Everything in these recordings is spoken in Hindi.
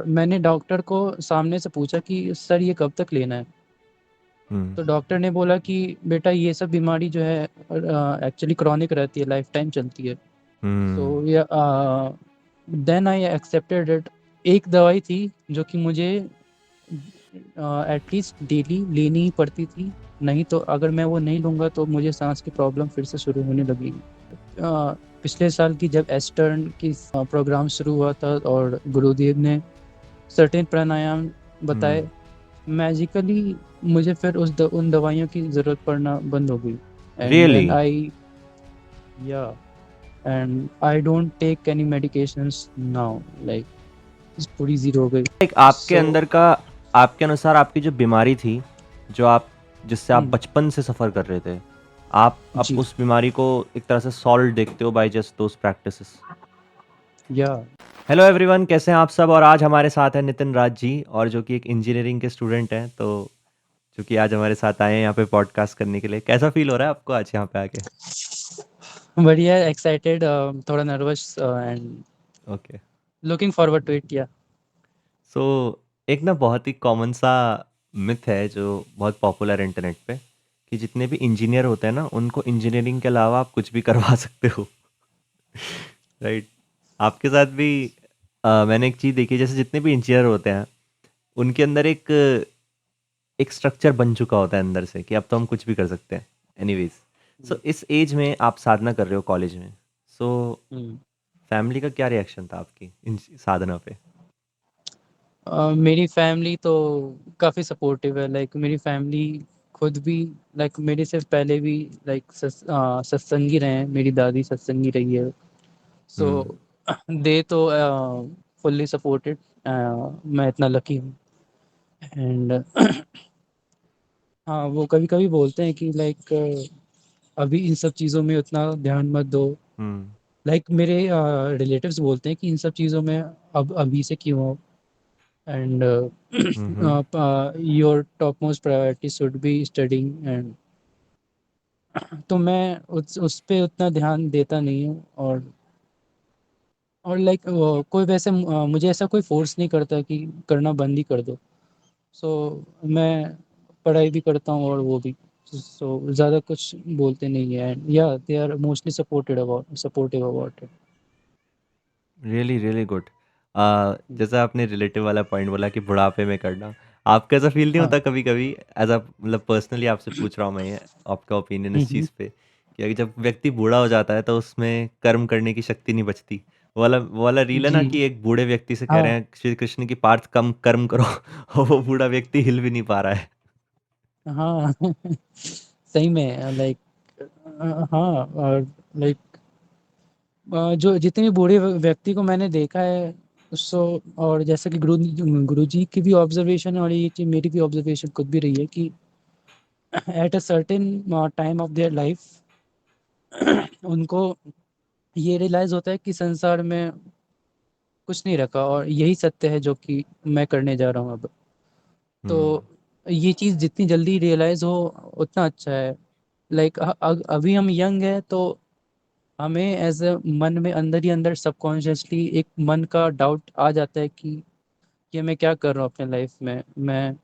मैंने डॉक्टर को सामने से पूछा कि सर ये कब तक लेना है? तो डॉक्टर ने बोला कि बेटा ये सब बीमारी जो है एक्चुअली क्रॉनिक रहती है, लाइफ टाइम चलती है। सो या देन आई एक्सेप्टेड इट। एक दवाई थी जो कि मुझे एटलीस्ट डेली लेनी ही पड़ती थी, नहीं तो अगर मैं वो नहीं लूँगा तो मुझे सांस की प्रॉब्लम फिर से शुरू होने लगेगी। पिछले साल की जब एस्टर्न की प्रोग्राम शुरू हुआ था और गुरुदेव ने सर्टेन प्राणायाम बताए, मैजिकली मुझे फिर उन दवाइयों की ज़रूरत पड़ना बंद हो गई। And then really? I yeah and I don't take any medications now, like पूरी ज़ीरो हो गई। लाइक आपके सो अंदर का, आपके अनुसार आपकी जो बीमारी थी, जो आप जिससे आप बचपन से सफ़र कर रहे थे, आप अब जी, उस बीमारी को एक तरह से सॉल्व देखते हो बाय जस्ट दोज प्रैक्टिसेस। या हेलो एवरीवन, कैसे हैं आप सब? और आज हमारे साथ है नितिन राज जी, और जो कि एक इंजीनियरिंग के स्टूडेंट हैं, तो जो कि आज हमारे साथ आए हैं यहाँ पे पॉडकास्ट करने के लिए। कैसा फील हो रहा है आपको आज यहाँ पे आके? बढ़िया, एक्साइटेड, थोड़ा nervous and okay. Looking forward to it, yeah so एक ना बहुत ही कॉमन सा मिथ है जो बहुत पॉपुलर है इंटरनेट पे, कि जितने भी इंजीनियर होते हैं ना, उनको इंजीनियरिंग के अलावा आप कुछ भी करवा सकते हो। राइट? आपके साथ भी मैंने एक चीज़ देखी है, जैसे जितने भी इंजीनियर होते हैं उनके अंदर एक स्ट्रक्चर बन चुका होता है अंदर से, कि अब तो हम कुछ भी कर सकते हैं। एनीवेज, सो इस एज में आप साधना कर रहे हो कॉलेज में, सो फैमिली का क्या रिएक्शन था आपकी इन साधना पे? मेरी फैमिली तो काफ़ी सपोर्टिव है। लाइक मेरी फैमिली खुद भी, लाइक मेरे से पहले भी, लाइक सत्संगी रहे हैं, मेरी दादी सत्संगी रही है। सो हम्म। दे तो फुल्ली सपोर्टेड। मैं इतना लकी हूँ। एंड हाँ, वो कभी कभी बोलते हैं कि लाइक अभी इन सब चीज़ों में उतना ध्यान मत दो। हम्म। लाइक मेरे रिलेटिव्स बोलते हैं कि इन सब चीज़ों में अब अभी से क्यों हो, and hmm. Your top most priority should be studying. And तो मैं उस पे उतना ध्यान देता नहीं हूँ। और लाइक कोई वैसे मुझे ऐसा कोई फोर्स नहीं करता कि करना बंद ही कर दो। सो मैं पढ़ाई भी करता हूँ और वो भी। सो ज़्यादा कुछ बोलते नहीं है, and yeah they are mostly supportive about it. Really really good. जैसा आपने रिलेटिव वाला पॉइंट बोला कि बुढ़ापे में करना, आपको ऐसा फील नहीं हाँ। होता कभी कभी, एज अ मतलब पर्सनली आपसे पूछ रहा हूँ मैं ये, आपका ओपिनियन इस हम्म। चीज़ पे, कि अगर जब व्यक्ति बूढ़ा हो जाता है तो उसमें कर्म करने की शक्ति नहीं बचती। वो वाला रील है ना, जी। कि एक बूढ़े व्यक्ति से कह रहे हाँ। हैं श्री कृष्ण की पार्थ कम कर्म करो। और वो बूढ़ा व्यक्ति हिल भी नहीं पा रहा है। हाँ। सही में, लाइक हाँ, और लाइक जो जितने भी बूढ़े व्यक्ति को मैंने देखा है, सो और जैसा कि गुरुजी की भी ऑब्जर्वेशन है और ये चीज़ मेरी भी ऑब्जर्वेशन खुद भी रही है कि at a certain time of their life उनको ये रियलाइज होता है कि संसार में कुछ नहीं रखा और यही सत्य है जो कि मैं करने जा रहा हूँ अब। तो हम्म। ये चीज़ जितनी जल्दी रियलाइज हो उतना अच्छा है। लाइक अभी हम यंग है तो हमें एज अ मन में अंदर ही अंदर सबकॉन्शियसली एक मन का डाउट आ जाता है कि ये मैं क्या कर रहा हूँ अपने लाइफ में। मैं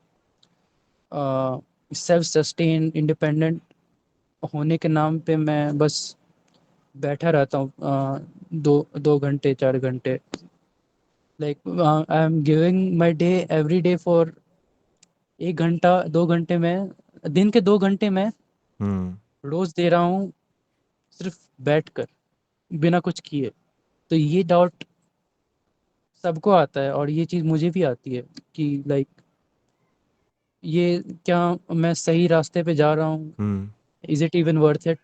सेल्फ सस्टेन इंडिपेंडेंट होने के नाम पे मैं बस बैठा रहता हूँ 2 घंटे 4 घंटे। Like I am giving my day every day for 1 घंटा 2 घंटे में, दिन के 2 घंटे में हम्म। रोज दे रहा हूँ सिर्फ बैठ कर, बिना कुछ किए। तो ये डाउट सबको आता है और ये चीज़ मुझे भी आती है कि लाइक ये क्या मैं सही रास्ते पे जा रहा हूँ? Hmm. Is it even worth it?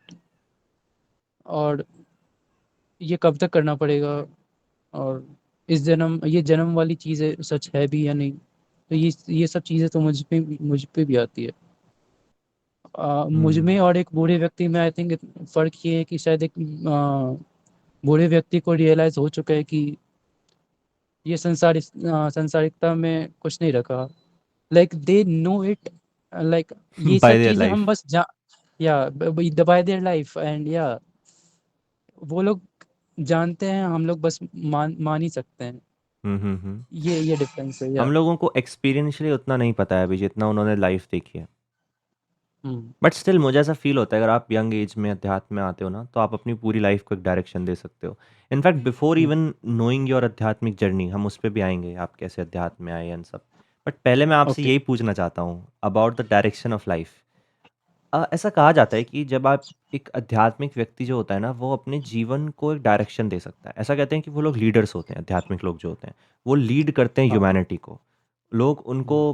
और ये कब तक करना पड़ेगा? और इस जन्म ये जन्म वाली चीज़ें सच है भी या नहीं? तो ये सब चीज़ें तो मुझ पे भी आती है। मुझ हम्म। में और एक बूढ़े व्यक्ति में आई थिंक फ़र्क ये है कि शायद एक बूढ़े व्यक्ति को रियलाइज़ हो चुका है कि ये संसारिकता में कुछ नहीं रखा। Like they know it, like ये बाय सब देयर चीज़ें हम लाइफ। बस जा या बाय देयर लाइफ, एंड या वो लोग जानते हैं, हम लोग बस मान मान ही सकते हैं। हम्म। ये डिफरेंस है, हम या। लोगों को एक्सपीरियंशियली उतना नहीं पता है अभी जितना उन्होंने लाइफ देखी है। हम्म। बट स्टिल मुझे ऐसा फील होता है अगर आप यंग एज में अध्यात्म में आते हो ना तो आप अपनी पूरी लाइफ को एक डायरेक्शन दे सकते हो। In fact before hmm. Even knowing your आध्यात्मिक जर्नी, हम उस पर भी आएंगे आप कैसे अध्यात्म में आए एंड सब। बट पहले मैं आपसे ओके। यही पूछना चाहता हूँ about the direction of life. ऐसा कहा जाता है कि जब आप एक आध्यात्मिक व्यक्ति जो होता है ना वो अपने जीवन को एक डायरेक्शन दे सकता है। ऐसा कहते हैं कि वो लोग लीडर्स होते हैं, आध्यात्मिक लोग जो होते हैं वो लीड करते हैं हाँ। ह्यूमैनिटी को। लोग उनको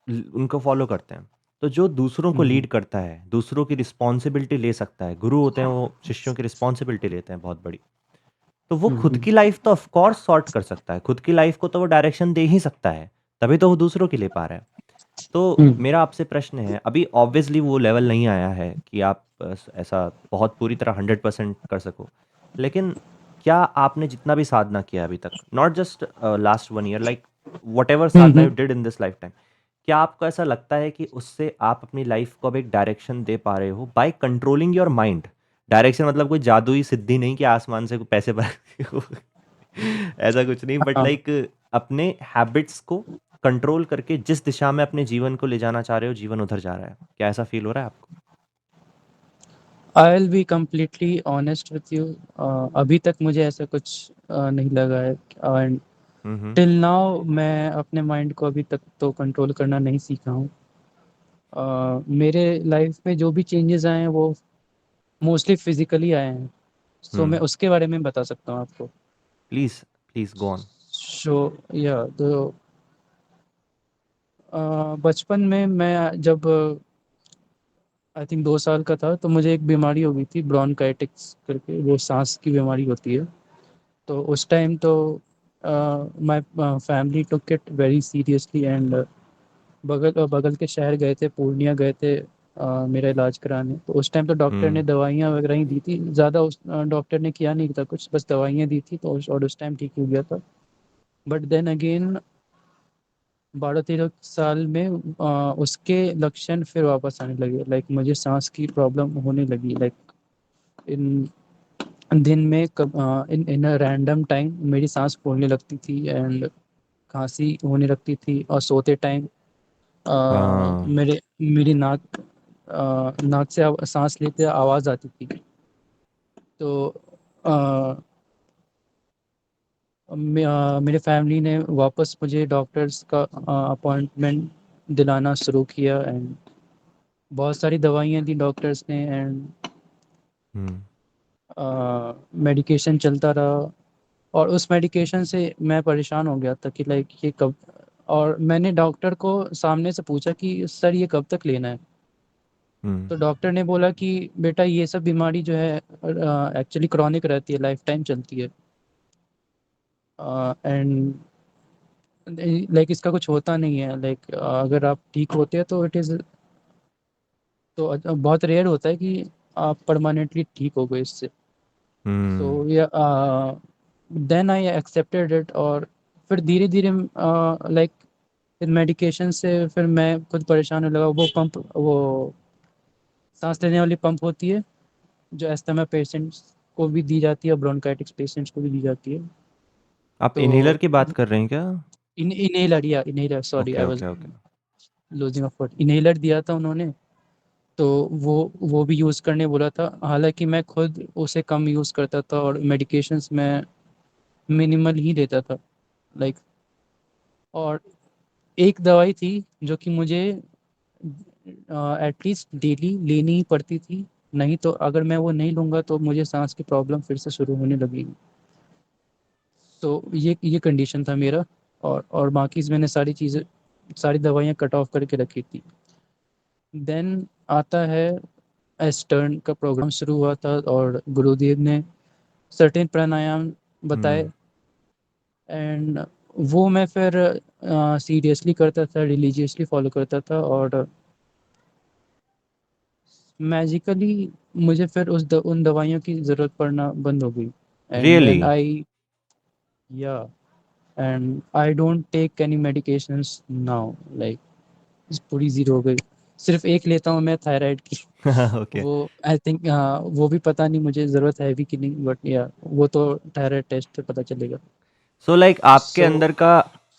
हम्म। उनको फॉलो करते हैं। तो जो दूसरों को हम्म। लीड करता है, दूसरों की रिस्पॉन्सिबिलिटी ले सकता है, गुरु होते हैं वो शिष्यों की रिस्पॉन्सिबिलिटी लेते हैं बहुत बड़ी। तो वो खुद हम्म। की लाइफ तो ऑफ कोर्स सॉर्ट कर सकता है, खुद की लाइफ को तो वो डायरेक्शन दे ही सकता है, तभी तो वो दूसरों की ले पा रहा है। तो हम्म। मेरा आपसे प्रश्न है, अभी ऑब्वियसली वो लेवल नहीं आया है कि आप ऐसा बहुत पूरी तरह 100% कर सको, लेकिन क्या आपने जितना भी साधना किया अभी तक, not just last 1 year, like what ever Sadhana hmm. You did in this life time, क्या आपको ऐसा लगता है कि उससे आप अपनी लाइफ को अब एक डायरेक्शन दे पा रहे हो by controlling your mind? Direction मतलब कोई जादुई सिद्धि नहीं कि आसमान से कोई पैसे ऐसा कुछ नहीं, बट हाँ। लाइक अपने हैबिट्स को कंट्रोल करके जिस दिशा में अपने जीवन को ले जाना चाह रहे हो जीवन उधर जा रहा है, क्या ऐसा फील हो रहा है आपको? आई will be completely honest with you. अभी तक मुझे ऐसा कुछ नहीं लगा है, एंड हम्म। टिल नाउ मैं अपने माइंड को अभी तक तो कंट्रोल करना नहीं सीखा हूँ। मेरे लाइफ में जो भी चेंजेस आए हैं वो मोस्टली फिजिकली आए हैं। सो मैं हम्म। उसके बारे में बता सकता हूँ आपको। Please, please go on. So या तो बचपन में मैं जब आई थिंक 2 साल का था तो मुझे एक बीमारी हो गई थी, ब्रोंकाइटिस करके, वो सांस की बीमारी होती है। तो उस टाइम तो my family took it very seriously, and बगल बगल के शहर गए थे, पूर्णिया गए थे मेरा इलाज कराने। तो उस टाइम तो डॉक्टर ने हम्म। दवाइयाँ वगैरह ही दी थी, ज़्यादा उस डॉक्टर ने किया नहीं था कुछ, बस दवाइयाँ दी थी, तो और उस टाइम ठीक हो गया था। बट देन अगेन 12-13 साल में उसके लक्षण फिर वापस आने लगे, लाइक मुझे सांस की प्रॉब्लम होने लगी, लाइक इन दिन में इन इन रैंडम टाइम मेरी सांस फूलने लगती थी, एंड खांसी होने लगती थी, और सोते टाइम हाँ। मेरी नाक से सांस लेते आवाज़ आती थी। तो अ, मेरे फैमिली ने वापस मुझे डॉक्टर्स का अपॉइंटमेंट दिलाना शुरू किया, एंड बहुत सारी दवाइयाँ दी डॉक्टर्स ने, एंड हम्म। मेडिकेशन चलता रहा। और उस मेडिकेशन से मैं परेशान हो गया था कि लाइक ये कब। और मैंने डॉक्टर को सामने से पूछा कि सर ये कब तक लेना है। हम्म। तो डॉक्टर ने बोला कि बेटा ये सब बीमारी जो है एक्चुअली क्रॉनिक रहती है, लाइफ टाइम चलती है, एंड लाइक इसका कुछ होता नहीं है, लाइक अगर आप ठीक होते हैं तो इट इज़, तो बहुत रेयर होता है कि आप परमानेंटली ठीक हो गए इससे। सो हम्म। या देन आई एक्सेप्टेड इट। और फिर धीरे धीरे लाइक मेडिकेशन से फिर मैं खुद परेशान होने लगा। वो पंप, वो सांस लेने वाली पंप होती है जो अस्थमा पेशेंट्स को भी दी जाती है, ब्रोंकाइटिस पेशेंट्स को भी दी जाती है। आप तो इनहेलर की बात कर रहे हैं क्या? इनहेलर, या inhaler, sorry okay I was okay okay. Losing of word, inhaler दिया था उन्होंने। तो वो भी यूज़ करने बोला था, हालांकि मैं खुद उसे कम यूज़ करता था और मेडिकेशंस में मिनिमल ही लेता था, लाइक। और एक दवाई थी जो कि मुझे एटलीस्ट डेली लेनी ही पड़ती थी, नहीं तो अगर मैं वो नहीं लूँगा तो मुझे सांस की प्रॉब्लम फिर से शुरू होने लगेगी। तो ये कंडीशन था मेरा। और बाकी मैंने सारी चीज़ें, सारी दवाइयाँ कट ऑफ करके रखी थी। देन आता है एस्टर्न का प्रोग्राम शुरू हुआ था, और गुरुदेव ने सर्टेन प्राणायाम बताए, हम्म। एंड वो मैं फिर सीरियसली करता था, रिलीजियसली फॉलो करता था, और मैजिकली मुझे फिर उन दवाइयों की ज़रूरत पड़ना बंद हो गई। And really? Then I, yeah, and I don't take any medications now, like पूरी ज़ीरो हो गई। सिर्फ एक लेता हूँ मैं थायराइड की। ओके। वो आई थिंक, वो भी पता नहीं मुझे ज़रूरत है भी कि नहीं, बट या वो तो थायराइड टेस्ट से पता चलेगा। सो लाइक आपके सो अंदर का,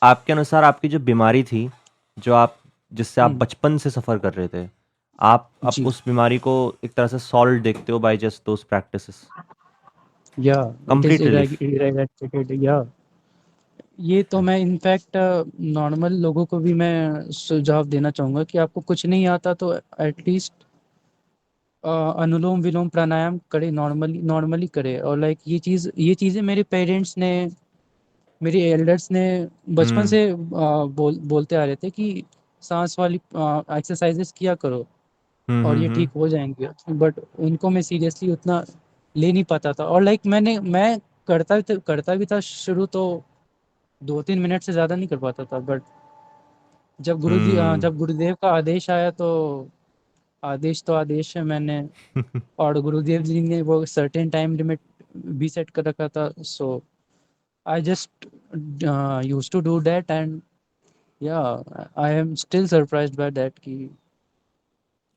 आपके अनुसार आपकी जो बीमारी थी, जो आप जिससे आप हुँ, बचपन से सफ़र कर रहे थे, आप अब जी, उस बीमारी को एक तरह से सॉल्व देखते हो बाय जस्ट दोज़ प्रैक्टिसेस, या it is complete relief. Eradicated, या ये तो मैं इनफैक्ट नॉर्मल लोगों को भी मैं सुझाव देना चाहूँगा कि आपको कुछ नहीं आता तो एटलीस्ट अनुलोम-विलोम प्राणायाम करें, नॉर्मली करें। और लाइक ये चीज़ें मेरे पेरेंट्स ने, मेरे एल्डर्स ने बचपन हुँ, से बोलते आ रहे थे कि साँस वाली एक्सरसाइज़ेज़ किया करो हुँ, और हुँ, ये हुँ, ठीक हो जाएँगे। बट उनको मैं सीरियसली उतना ले नहीं पाता था। और लाइक मैं करता भी था शुरू तो 2-3 मिनट से ज़्यादा नहीं कर पाता था। बट हुँ। जब गुरुदेव का आदेश आया तो आदेश तो आदेश है। मैंने और गुरुदेव जी ने वो सर्टेन टाइम लिमिट भी सेट कर रखा था। So I just used to do that and yeah I am still surprised by that कि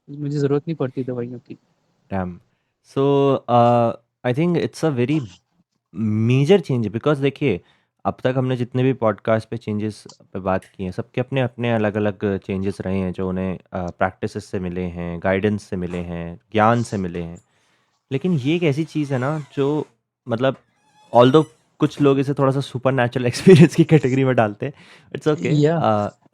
मुझे ज़रूरत नहीं पड़ती दवाइयों की। Damn! So I think it's a very major change, because देखिए, अब तक हमने जितने भी पॉडकास्ट पे चेंजेस पे बात की हैं, सबके अपने-अपने अलग-अलग चेंजेस रहे हैं, जो उन्हें प्रैक्टिसेस से मिले हैं, गाइडेंस से मिले हैं, ज्ञान से मिले हैं। लेकिन ये एक ऐसी चीज़ है ना, जो मतलब ऑल्दो कुछ लोग इसे थोड़ा-सा सुपरनैचुरल एक्सपीरियंस की कैटेगरी में डालते हैं। इट्स ओके, या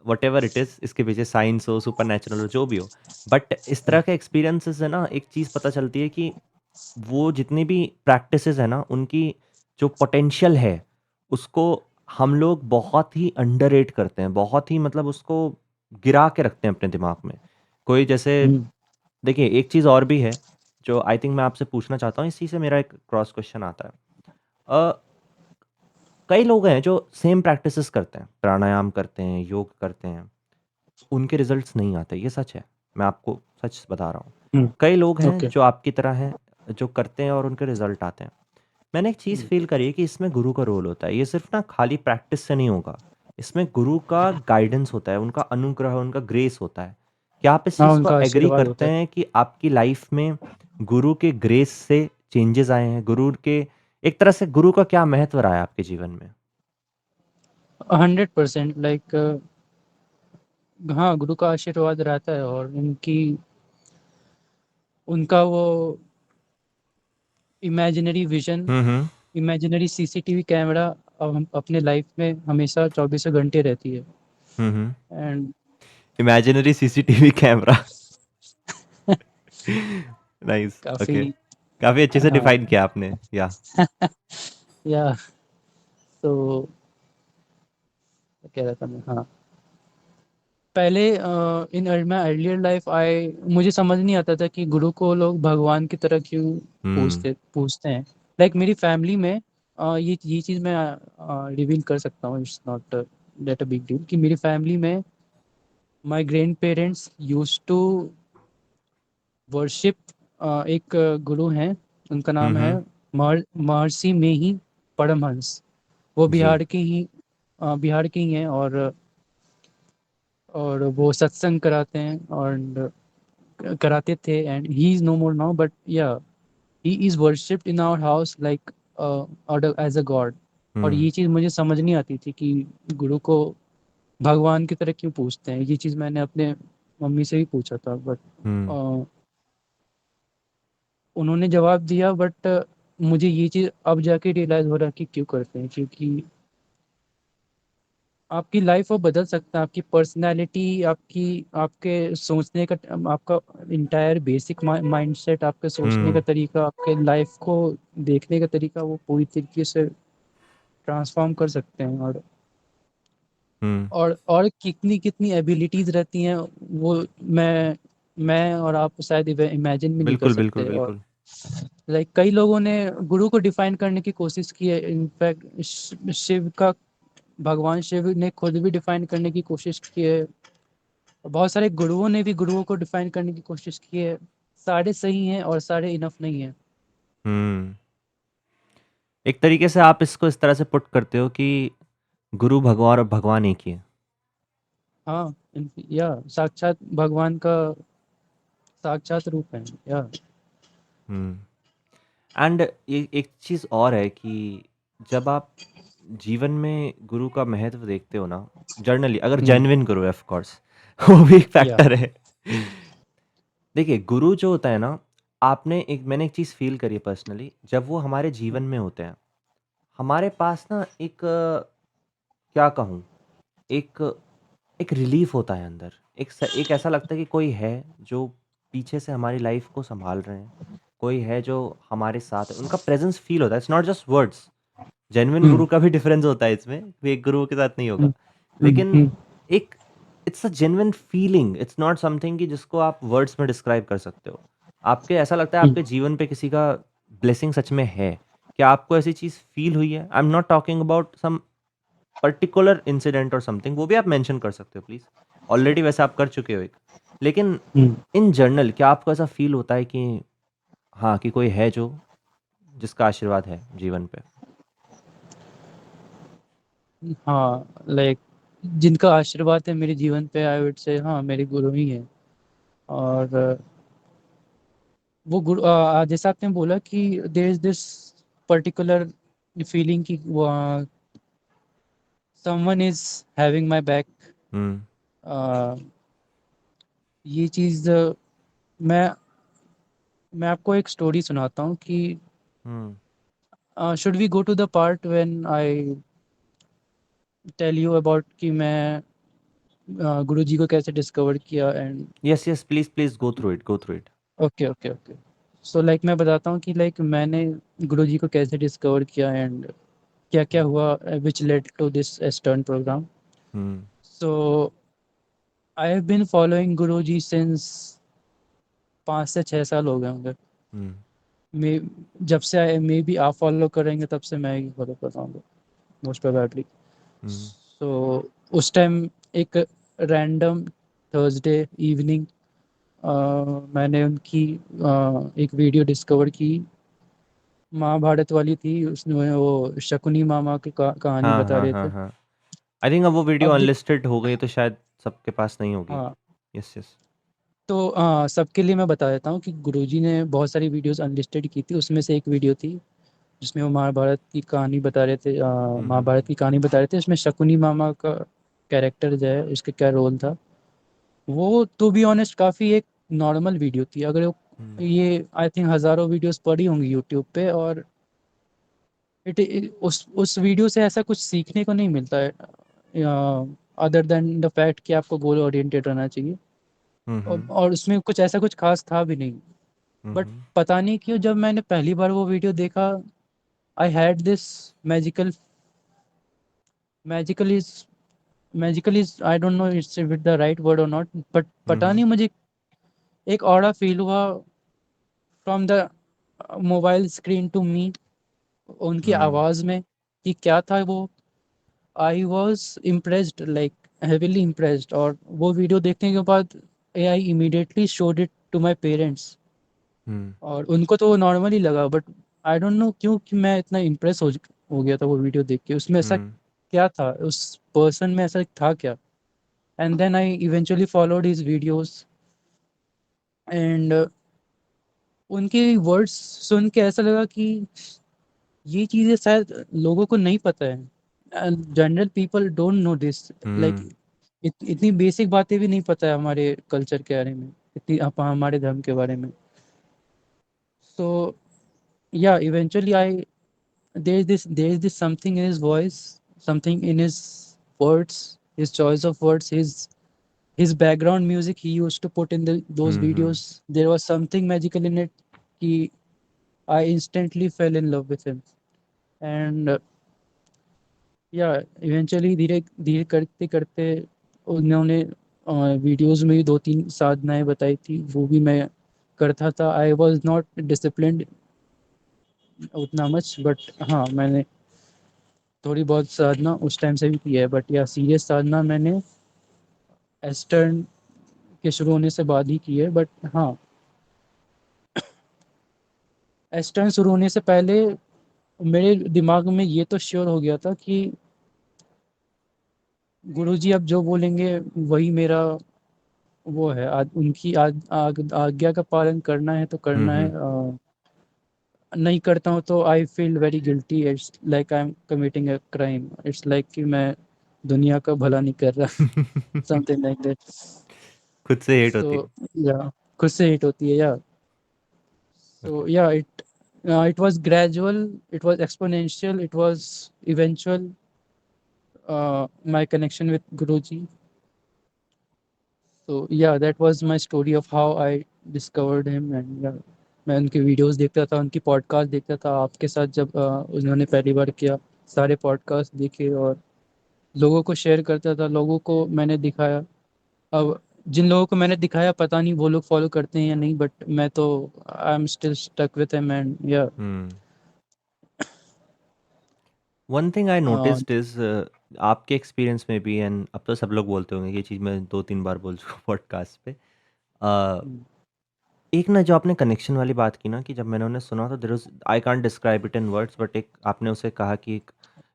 व्हाटएवर इट इज़, इसके पीछे साइंस हो, सुपरनैचुरल हो, जो भी हो। बट इस तरह के एक्सपीरियंसेस से ना एक चीज़ पता चलती है कि वो जितनी भी प्रैक्टिसेस है ना, उनकी जो पोटेंशियल है, उसको हम लोग बहुत ही अंडररेट करते हैं, बहुत ही मतलब उसको गिरा के रखते हैं अपने दिमाग में। कोई जैसे हुँ, देखिए, एक चीज़ और भी है, जो आई थिंक मैं आपसे पूछना चाहता हूँ, इसी से मेरा एक क्रॉस क्वेश्चन आता है। कई लोग हैं जो सेम प्रैक्टिसेस करते हैं, प्राणायाम करते हैं, योग करते हैं, उनके रिजल्ट्स नहीं आते, ये सच है। मैं आपको सच बता रहा हूँ। हुँ, कई लोग हैं ओके। जो आपकी तरह हैं, जो करते हैं और उनके रिजल्ट आते हैं। मैंने एक चीज़ हुँ, फ़ील करी है कि इसमें गुरु का रोल होता है। ये सिर्फ़ ना खाली प्रैक्टिस से नहीं होगा। इसमें गुरु का गाइडेंस होता है, उनका अनुग्रह, उनका ग्रेस होता है। क्या आप इस हाँ, चीज़ को उनका एग्री आशीर्वाद करते होता है। हैं कि आपकी लाइफ़ में गुरु के ग्रेस से चेंजेज़ आए हैं? गुरु के एक तरह से गुरु का क्या महत्व रहा है आपके जीवन में? 100% लाइक हाँ, गुरु का आशीर्वाद रहता है और उनका वो इमेजिनरी विज़न, हुँ, हुँ। इमेजिनरी सीसीटीवी कैमरा हम अपने लाइफ में हमेशा चौबीसों घंटे रहती है। हुँ, हुँ। And imaginary CCTV camera. Nice, काफ़ी ओके। काफ़ी अच्छे से हाँ डिफाइन किया आपने, या या तो क्या कह रहा था मैं, हाँ, पहले in my earlier life I मुझे समझ नहीं आता था कि गुरु को लोग भगवान की तरह क्यों हुँ, पूछते हैं। लाइक मेरी फैमिली में ये चीज़ मैं रिवील कर सकता हूँ, it's not that a big deal, कि मेरी फैमिली में my grandparents used to worship एक गुरु हैं, उनका हुँ, नाम है हुँ। महर्षि में ही परमहंस। वो जी, बिहार के ही हैं और वो सत्संग कराते हैं और कराते थे and he is no more now but yeah he is worshipped in our house like as a god. और हुँ, ये चीज़ मुझे समझ नहीं आती थी कि गुरु को भगवान की तरह क्यों पूछते हैं। ये चीज़ मैंने अपने मम्मी से भी पूछा था बट हुँ, उन्होंने जवाब दिया। बट मुझे ये चीज़ अब जाके रियलाइज़ हो रहा है कि क्यों करते हैं, क्योंकि आपकी लाइफ वो बदल सकता है, आपकी पर्सनैलिटी, आपके सोचने का आपका एंटायर बेसिक माइंडसेट, आपके सोचने का हुँ, तरीका, आपके लाइफ को देखने का तरीका वो पूरी तरीके से ट्रांसफ़ॉर्म कर सकते हैं। हुँ। और कितनी एबिलिटीज़ रहती हैं वो मैं और आप शायद इमेजिन भी नहीं कर बिल्कुल, बिल्कुल, सकते। और बिल्कुल। लाइक कई लोगों ने गुरु को डिफाइन करने की कोशिश की है। इनफैक्ट शिव का भगवान शिव ने खुद भी डिफाइन करने की कोशिश की है। बहुत सारे गुरुओं ने भी गुरुओं को डिफाइन करने की कोशिश की है। सारे सही हैं और सारे इनफ नहीं हैं। हुँ। एक तरीके से आप इसको इस तरह से पुट करते हो कि गुरु, भगवान और भगवान एक ही है। हाँ, या साक्षात भगवान का साक्षात रूप है या हुँ। एंड ये एक चीज़ और है कि जब आप जीवन में गुरु का महत्व देखते हो ना, जर्नली अगर हुँ, जेन्युइन गुरु है ऑफ कोर्स वो भी एक या फैक्टर है। देखिए, गुरु जो होता है ना, मैंने एक चीज़ फ़ील करी है पर्सनली, जब वो हमारे जीवन में होते हैं, हमारे पास ना क्या कहूँ, एक एक रिलीफ़ होता है अंदर। एक ऐसा लगता है कि कोई है जो पीछे से हमारी लाइफ़ को सँभाल रहे हैं, कोई है जो हमारे साथ है, उनका प्रेज़ेंस फ़ील होता है, it's not just words. Genuine हुँ, गुरु का भी डिफरेंस होता है इसमें, फेक गुरुओं के साथ नहीं होगा। हुँ, हुँ, लेकिन हुँ, एक it's a genuine feeling, it's not something कि जिसको आप वर्ड्स में डिस्क्राइब कर सकते हो। आपके ऐसा लगता है हुँ, आपके जीवन पे किसी का ब्लेसिंग सच में है। क्या आपको ऐसी चीज़ फ़ील हुई है? I am not talking about some particular incident और समथिंग, वो भी आप मेंशन कर सकते हो प्लीज़। ऑलरेडी वैसे आप कर चुके हो एक। लेकिन हुँ। इन जनरल क्या आपको ऐसा फ़ील होता है कि हाँ, कि कोई है जो जिसका आशीर्वाद है जीवन पे? हाँ, लाइक जिनका आशीर्वाद है मेरे जीवन पे, आई वुड से हाँ, मेरे गुरु ही हैं। और वो गुरु जैसा आपने बोला कि there is this particular feeling कि someone is having my back. हुँ, अ, ये चीज़ मैं मैं आपको एक स्टोरी सुनाता हूँ कि हुँ। Should we go to the part when I tell you about कि मैं गुरुजी को कैसे डिस्कवर किया and Yes, yes, please, please go through it, go through it. Okay, okay, okay. So like मैं बताता हूँ कि लाइक मैंने गुरुजी को कैसे डिस्कवर किया एंड क्या-क्या हुँ, हुआ which led to this eastern program. Hmm, so I have been following Guruji since 5 से 6 साल हो गए होंगे। हुँ, मे जब से मे बी आप फॉलो करेंगे तब से मैं ही फॉलो कर रहा हूँ मोस्ट प्रोबेबली। हुँ, सो उस टाइम एक रैंडम थर्सडे इवनिंग मैंने उनकी एक वीडियो डिस्कवर की। महाभारत वाली थी, उसमें वो शकुनी मामा की कहानी हाँ, बता हाँ, रहे हाँ, थे। हाँ। आई थिंक अब वो वीडियो अब अनलिस्टेड हो गई तो शायद सबके पास नहीं होगी। हाँ, यस, यस। तो सबके लिए मैं बता देता हूँ कि गुरुजी ने बहुत सारी वीडियोस अनलिस्टेड की थी, उसमें से एक वीडियो थी जिसमें वो महाभारत की कहानी बता रहे थे। हुँ, हुँ, महाभारत की कहानी बता रहे थे, उसमें शकुनी मामा का कैरेक्टर जो है उसका क्या रोल था। वो टू बी ऑनेस्ट काफ़ी एक नॉर्मल वीडियो थी। अगर हुँ, ये आई थिंक हज़ारों वीडियोस पड़ी होंगी यूट्यूब पे, और उस वीडियो से ऐसा कुछ सीखने को नहीं मिलता है अदर देन द फैक्ट कि आपको गोल ओरिएंटेड रहना चाहिए। हुँ, हुँ, और उसमें कुछ खास था भी नहीं। हुँ, बट हुँ, पता नहीं क्यों जब मैंने पहली बार वो वीडियो देखा, I had this magical magical is magical is I don't know it's with the right word और नॉट, बट हुँ, पता हुँ, नहीं मुझे एक ऑरा फील हुआ from the mobile screen to me, उनकी हुँ, आवाज़ में कि क्या था वो। I was impressed, like heavily impressed. और वो वीडियो देखने के बाद I immediately showed it to my parents, हुँ, और उनको तो वो नॉर्मल ही लगा। बट आई डोंट नो क्यों कि मैं इतना इम्प्रेस हो गया था वो वीडियो देख के। उसमें ऐसा हुँ, क्या था, उस पर्सन में ऐसा था क्या। And then I eventually followed his videos and उनके वर्ड्स सुन के ऐसा लगा कि ये चीज़ें शायद लोगों को नहीं पता है। General people don't know this, like हुँ, इतनी बेसिक बातें भी नहीं पता है हमारे कल्चर के बारे में, इतनी हमारे धर्म के बारे में। सो या eventually I there is this something in his voice, something in his words, his choice of words, his background music he used to put in those hmm, hmm, videos. There was something magical in it कि I instantly fell in love with him. And या इवेंचुअली धीरे धीरे करते करते उन्होंने वीडियोस में भी 2-3 साधनाएँ बताई थी, वो भी मैं करता था। आई वाज़ नॉट डिसिप्लिन्ड उतना मच, बट हाँ, मैंने थोड़ी बहुत साधना उस टाइम से भी की है। बट या सीरियस साधना मैंने ईस्टर्न के शुरू होने से बाद ही की है। बट हाँ, ईस्टर्न शुरू होने से पहले मेरे दिमाग में ये तो श्योर हो गया था कि गुरुजी अब जो बोलेंगे वही मेरा वो है। उनकी आज्ञा का पालन करना है तो हुँ, करना है। हुँ, नहीं करता हूँ तो I feel very guilty, it's like I am committing a crime, it's like कि मैं दुनिया का भला नहीं कर रहा, समथिंग लाइक दैट। खुद से हेट सो होती है। या खुद से हिट होती है या। Okay. So yeah, it was gradual, it was exponential, it was eventual. My connection with Guruji. So yeah, that was my story of how I discovered him, and yeah, मैं उनके वीडियोस देखता था, उनकी पॉडकास्ट देखता था। आपके साथ जब उन्होंने पहली बार किया, सारे पॉडकास्ट देखे और लोगों को शेयर करता था, लोगों को मैंने दिखाया। अब जिन लोगों को मैंने दिखाया पता नहीं वो लोग फॉलो करते हैं या नहीं, बट मैं तो I am still stuck with him and yeah. Hmm. One thing I noticed is, आपके एक्सपीरियंस में भी, एंड अब तो सब लोग बोलते होंगे, ये चीज़ मैं 2-3 बार बोल चुका हूँ पॉडकास्ट पे। एक ना जो आपने कनेक्शन वाली बात की ना, कि जब मैंने उन्हें सुना तो there was, I can't describe it in words, but एक आपने उसे कहा कि एक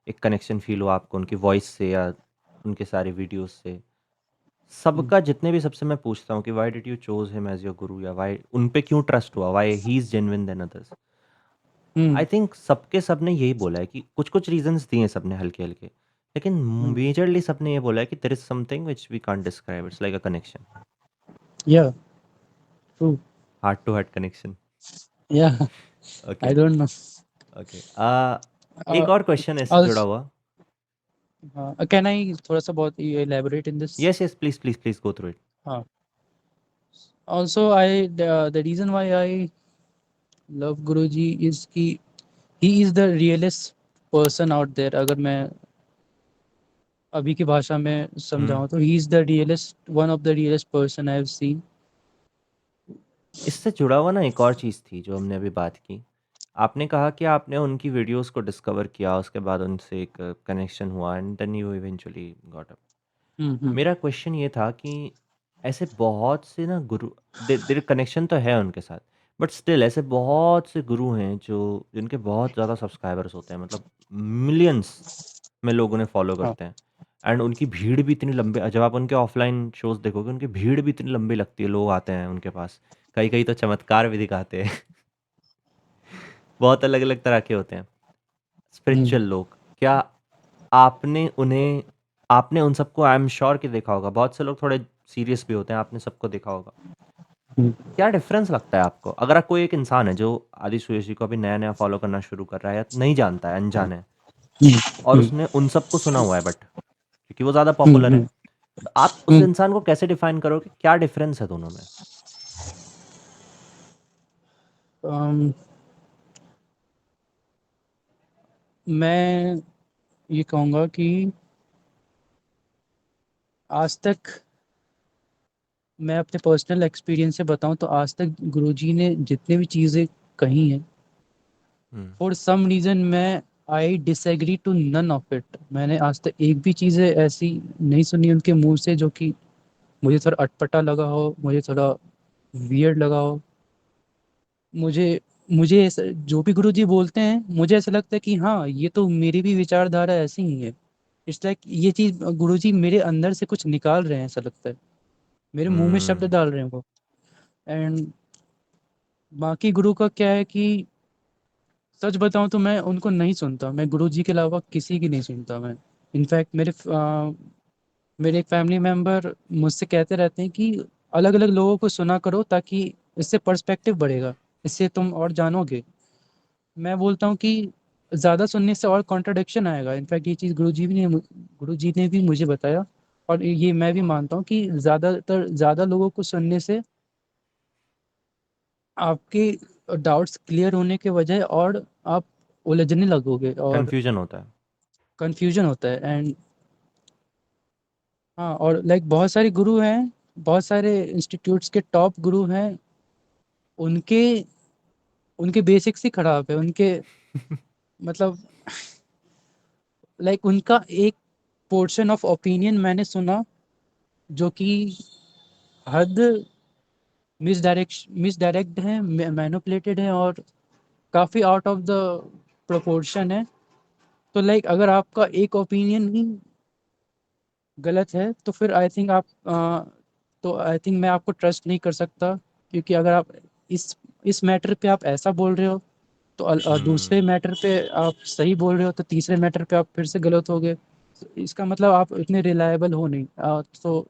एक कनेक्शन फ़ील हुआ आपको उनकी वॉइस से या उनके सारे वीडियोज़ से। सबका जितने भी सबसे मैं पूछता हूँ कि why did you choose him as your गुरु, या व्हाई उन पे क्यों ट्रस्ट हुआ, why he is genuine than others. I think सबके सब ने यही बोला है कि कुछ-कुछ रीज़न्स दिए सबने हल्के-हल्के, लेकिन मेजरली सबने ये बोला है कि there is something which we can't describe, it's like a connection, yeah true. Heart to heart connection. Yeah okay, I don't know. Okay. एक और क्वेश्चन है इससे जुड़ा हुआ। कैन आई थोड़ा सा बहुत elaborate in this? Yes, yes, please, please, please go through it. हाँ, also I the reason why I love Guruji is कि he is the realest person out there। अगर मैं अभी की भाषा में हुँ। समझाऊं तो he is the realest, one of the realest person I have seen। इससे जुड़ा हुआ ना एक और चीज़ थी जो हमने अभी बात की। आपने कहा कि आपने उनकी वीडियोज़ को डिस्कवर किया, उसके बाद उनसे एक कनेक्शन हुआ and then you eventually got up. Hmm. मेरा क्वेश्चन ये था कि ऐसे बहुत से ना गुरु, देयर कनेक्शन तो है उनके साथ, बट स्टिल ऐसे बहुत से गुरु हैं जो जिनके बहुत ज़्यादा सब्सक्राइबर्स होते हैं, मतलब मिलियंस में लोग उन्हें फॉलो हाँ। करते हैं, एंड उनकी भीड़ भी इतनी लंबी, जब आप उनके ऑफलाइन शोज़ देखोगे उनकी भीड़ भी इतनी लंबी लगती है, लोग आते हैं उनके पास, कई-कई तो चमत्कार भी दिखाते हैं। बहुत अलग-अलग तरह के होते हैं, हम्म। स्पिरिचुअल लोग। क्या आपने उन्हें आपने उन सबको, आई एम श्योर कि देखा होगा, बहुत से लोग थोड़े सीरियस भी होते हैं, आपने सबको देखा होगा। हम्म। क्या डिफरेंस लगता है आपको? अगर आप, कोई एक इंसान है जो आदि सुरेश जी को अभी नया-नया फॉलो करना शुरू कर रहा है या नहीं जानता है, अनजान है, और हम्म। उसने उन सबको सुना हुआ है, बट क्योंकि वो ज़्यादा हम्म। पॉपुलर है, तो आप उस हम्म। इंसान को कैसे डिफाइन करोगे? क्या डिफरेंस है दोनों में? अम, मैं ये कहूँगा कि आज तक, मैं अपने पर्सनल एक्सपीरियंस से बताऊं तो आज तक गुरुजी ने जितने भी चीज़ें कही हैं, हुँ, फॉर सम रीज़न मैं I disagree to none of it. मैंने आज तक एक भी चीज़ें ऐसी नहीं सुनी उनके मुंह से जो कि मुझे थोड़ा अटपटा लगा हो, मुझे थोड़ा वियर्ड लगा हो। मुझे मुझे जो भी गुरुजी बोलते हैं मुझे ऐसा लगता है कि हाँ, ये तो मेरी भी विचारधारा ऐसी ही है। इट्स लाइक ये चीज़ गुरुजी मेरे अंदर से कुछ निकाल रहे हैं, ऐसा लगता है मेरे मुंह में शब्द हुँ, डाल रहे हैं वो। एंड बाकी गुरु का क्या है कि सच बताऊं तो मैं उनको नहीं सुनता, मैं गुरुजी के अलावा किसी की नहीं सुनता मैं। इनफैक्ट मेरे एक फैमिली मेम्बर मुझसे कहते रहते हैं कि अलग अलग लोगों को सुना करो ताकि इससे पर्सपेक्टिव बढ़ेगा, इससे तुम और जानोगे। मैं बोलता हूँ कि ज़्यादा सुनने से और कॉन्ट्रडिक्शन आएगा। इनफैक्ट ये चीज़ गुरुजी ने भी मुझे बताया, और ये मैं भी मानता हूँ कि ज़्यादा लोगों को सुनने से आपके डाउट्स क्लियर होने के बजाय और आप उलझने लगोगे और कन्फ्यूज़न होता है। कंफ्यूजन होता है। एंड हाँ, और लाइक बहुत सारे गुरु हैं, बहुत सारे इंस्टीट्यूट्स के टॉप गुरु हैं, उनके उनके बेसिक्स ही खराब है उनके, मतलब लाइक उनका एक पोर्शन ऑफ ओपिनियन मैंने सुना जो कि हद मिसडायरेक्ट है, मैनिपुलेटेड है और काफ़ी आउट ऑफ द प्रोपोर्शन है। तो लाइक अगर आपका एक ओपिनियन ही गलत है तो फिर आई थिंक मैं आपको ट्रस्ट नहीं कर सकता, क्योंकि अगर आप इस मैटर पे आप ऐसा बोल रहे हो तो दूसरे हुँ, मैटर पे आप सही बोल रहे हो तो तीसरे मैटर पे आप फिर से गलत हो गए। इसका मतलब आप इतने रिलायबल हो नहीं।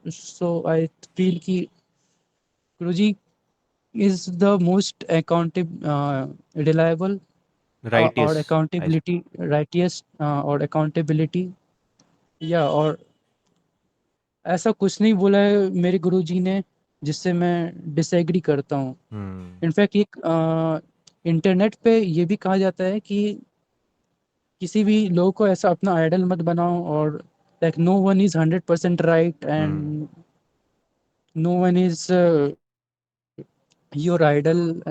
सो आई फील कि Guruji is the most reliable righteous और आई स अकाउंटेबिलिटी राइटियस और अकाउंटेबिलिटी या और ऐसा कुछ नहीं बोला है मेरे गुरुजी ने जिससे मैं डिसएग्री करता हूँ। हुँ, इनफैक्ट एक इंटरनेट पे ये भी कहा जाता है कि किसी भी लोग को ऐसा अपना आइडल मत बनाओ, और like no one is 100% right hmm, and no one is your idol.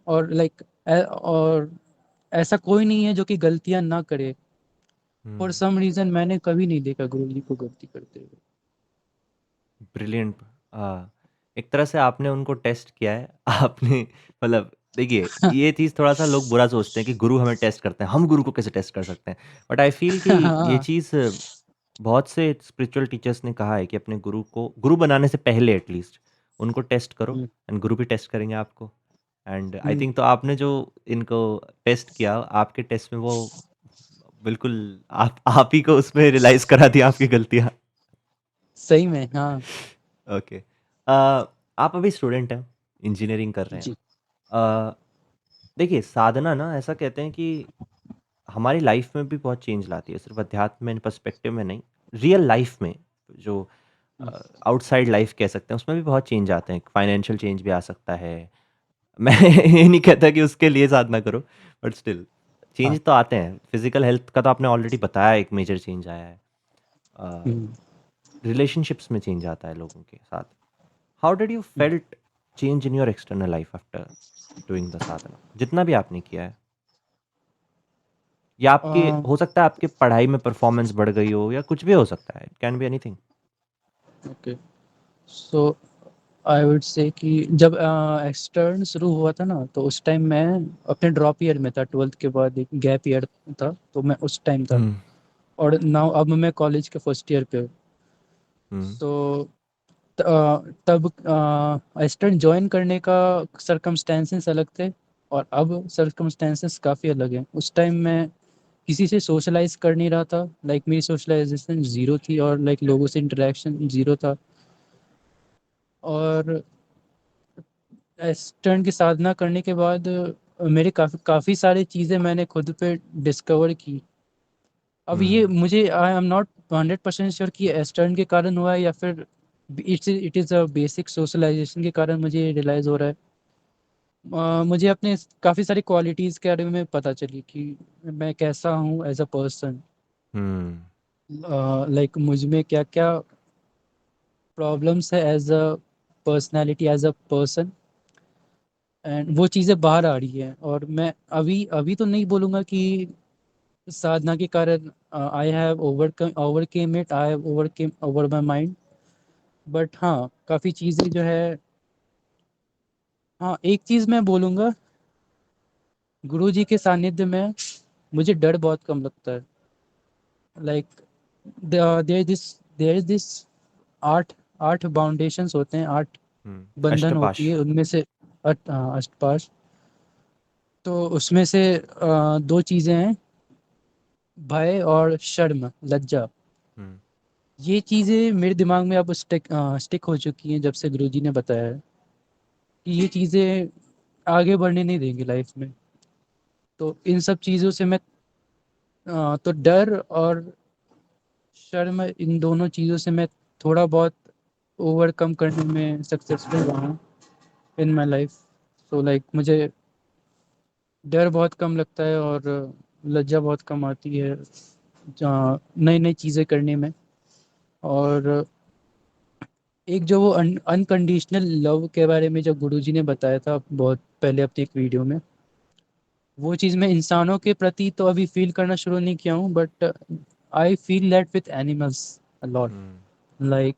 और लाइक और ऐसा कोई नहीं है जो कि गलतियां ना करे। For hmm. सम रीजन मैंने कभी नहीं देखा गुरु जी को गलती करते हुए। ब्रिलियंट। हाँ, एक तरह से आपने उनको टेस्ट किया है। आपने मतलब देखिए, ये चीज़ थोड़ा-सा लोग बुरा सोचते हैं कि गुरु हमें टेस्ट करते हैं, हम गुरु को कैसे टेस्ट कर सकते हैं? बट आई फ़ील कि ये हाँ। चीज़ बहुत से स्पिरिचुअल टीचर्स ने कहा है कि अपने गुरु को गुरु बनाने से पहले एटलीस्ट उनको टेस्ट करो हम्म, एंड गुरु भी टेस्ट करेंगे आपको। एंड आई हम्म, थिंक तो आपने जो इनको टेस्ट किया, आपके टेस्ट में वो बिल्कुल आप ही को उसमें रियलाइज़ करा दिया आपकी गलतियाँ। सही में हाँ। ओके। आप अभी स्टूडेंट हैं, इंजीनियरिंग कर रहे हैं। जी। अ, देखिए साधना ना ऐसा कहते हैं कि हमारी लाइफ में भी बहुत चेंज लाती है, सिर्फ़ अध्यात्म में पर्सपेक्टिव में नहीं, रियल लाइफ में जो हम्म, आउटसाइड लाइफ कह सकते हैं, उसमें भी बहुत चेंज आते हैं। फाइनेंशियल चेंज भी आ सकता है। मैं ये नहीं कहता कि उसके लिए साधना करो, बट स्टिल हाँ। चेंज तो आते हैं। फिज़िकल हेल्थ का तो आपने ऑलरेडी बताया, एक मेजर चेंज आया है। अ, हम्म, रिलेशनशिप्स में चेंज आता है लोगों के साथ। How did you hmm, felt change in your external life after doing the sadhana? जितना भी आपने किया है, या आपके हो सकता है आपके पढ़ाई में परफॉर्मेंस बढ़ गई हो, या कुछ भी हो सकता है, it can be anything. Okay. So I would say कि जब एक्सटर्न शुरू हुआ था ना, तो उस टाइम मैं अपने ड्रॉप ईयर में था। 12th के बाद एक गैप ईयर था, तो मैं उस टाइम था। हुँ, और नाउ अब मैं कॉलेज के फर्स्ट ईयर पे हूँ। हुँ, सो तब एक्सटर्न ज्वाइन करने का सरकमस्टेंसेस अलग थे, और अब सरकमस्टेंसेस काफ़ी अलग हैं। उस टाइम मैं किसी से सोशलाइज कर नहीं रहा था। लाइक मेरी सोशलाइजेशन ज़ीरो थी, और लाइक लोगों से इंटरेक्शन ज़ीरो था। और वेस्टर्न की साधना करने के बाद मेरे काफ़ी सारी चीज़ें मैंने खुद पे डिस्कवर की। अब ये हुँ, मुझे आई एम नॉट 100% श्योर कि वेस्टर्न के कारण हुआ है या फिर it is a basic socialisation के कारण मुझे रियलाइज़ हो रहा है। मुझे अपने काफ़ी सारी क्वालिटीज़ के बारे में पता चली कि मैं कैसा हूँ as a person. Hmm, like मुझ में क्या क्या प्रॉब्लम्स है as a personality, as a person. And वो चीज़ें बाहर आ रही हैं, और मैं अभी अभी तो नहीं बोलूँगा कि साधना के कारण I have overcame it, I have overcame over my mind. But हाँ, काफ़ी चीज़ें जो है। हाँ, एक चीज़ मैं बोलूँगा, गुरु जी के सानिध्य में मुझे डर बहुत कम लगता है। लाइक देयर इज दिस आठ आठ बाउंडेशंस होते हैं, आठ हुँ, बंधन अष्टपाश। होती है उनमें से। अष्टपाश। तो उसमें से दो चीज़ें हैं, भय और शर्म, लज्जा। हुँ, ये चीज़ें मेरे दिमाग में अब स्टिक हो चुकी हैं जब से गुरुजी ने बताया है कि ये चीज़ें आगे बढ़ने नहीं देंगी लाइफ में। तो इन सब चीज़ों से मैं तो डर और शर्म, इन दोनों चीज़ों से मैं थोड़ा बहुत ओवरकम करने में सक्सेसफुल रहा हूँ इन माई लाइफ। सो लाइक मुझे डर बहुत कम लगता है, और लज्जा बहुत कम आती है नई नई चीज़ें करने में। और एक जो वो अनकंडीशनल लव के बारे में जब गुरुजी ने बताया था बहुत पहले अपनी एक वीडियो में, वो चीज़ मैं इंसानों के प्रति तो अभी फील करना शुरू नहीं किया हूँ, but I feel that with animals a lot. Hmm, like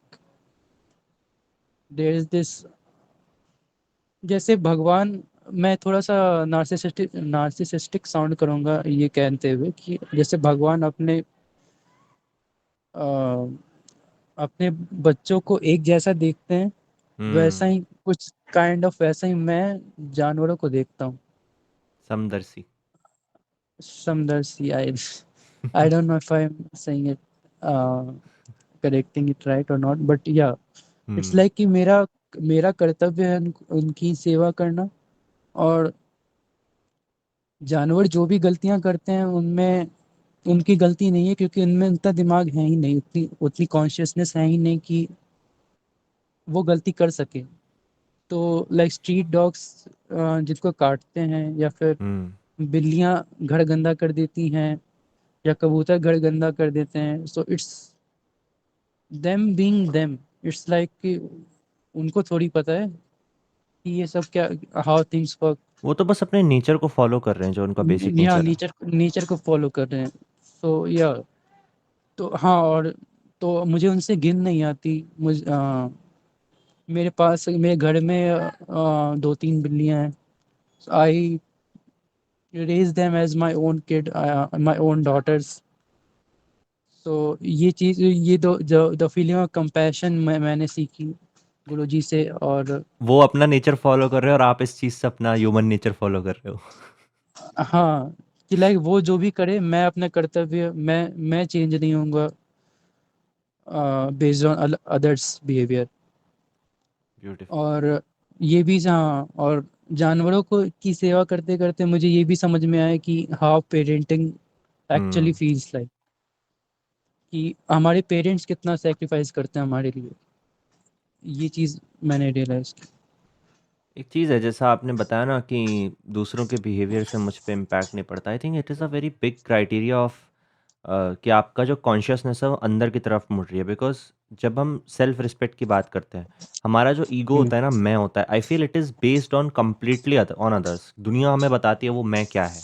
there is this, जैसे भगवान, मैं थोड़ा सा नार्सिसिस्टिक साउंड करूँगा ये कहते हुए कि जैसे भगवान अ, अपने बच्चों को एक जैसा देखते हैं, वैसा हुँ, ही कुछ काइंड ऑफ वैसा ही मैं जानवरों को देखता हूँ। समदर्शी। Samdarsi, I don't know if I'm saying it, correcting it right or not, but yeah, it's hmm, like कि मेरा मेरा कर्तव्य है उनकी सेवा करना। और जानवर जो भी गलतियां करते हैं उनमें उनकी गलती नहीं है, क्योंकि उनमें उतना दिमाग है ही नहीं, उतनी उतनी कॉन्शियसनेस है ही नहीं कि वो गलती कर सके। तो लाइक स्ट्रीट डॉग्स जिसको काटते हैं, या फिर हुँ। बिल्लियां घर गंदा कर देती हैं, या कबूतर घर गंदा कर देते हैं, so it's them being them. It's like कि उनको थोड़ी पता है कि ये सब क्या, हाउ थिंग्स वर्क। वो तो बस अपने नेचर को फ़ॉलो कर रहे हैं, जो उनका बेसिक यहाँ नेचर है। नेचर नेचर को फॉलो कर रहे हैं। सो या, तो हाँ, और तो मुझे उनसे घिन नहीं आती। मेरे पास मेरे घर में 2-3 बिल्लियाँ हैं। I raise them as my own kid, my own daughters. तो ये चीज़, ये दो जो द फीलिंग ऑफ कंपैशन मैंने सीखी गुरुजी से। और वो अपना नेचर फ़ॉलो कर रहे हैं और आप इस चीज़ से अपना ह्यूमन नेचर फ़ॉलो कर रहे हो। हाँ, कि लाइक वो जो भी करे, मैं अपना कर्तव्य, मैं चेंज नहीं होऊँगा based on others behaviour. Beautiful. और ये भी, हाँ, और जानवरों को की सेवा करते करते मुझे ये भी समझ में आया कि how parenting actually hmm. Feels like, कि हमारे पेरेंट्स कितना सेक्रीफाइस करते हैं हमारे लिए। ये चीज़ मैंने रियलाइज की। एक चीज़ है, जैसा आपने बताया ना कि दूसरों के बिहेवियर से मुझ पे इम्पैक्ट नहीं पड़ता। I think it is a very big criteria of कि आपका जो कॉन्शियसनेस है वो अंदर की तरफ मुड़ रही है। बिकॉज़ जब हम सेल्फ रिस्पेक्ट की बात करते हैं, हमारा जो ईगो हम्म। होता है ना, मैं होता है, I feel it is based on completely on others. दुनिया हमें बताती है वो मैं क्या है।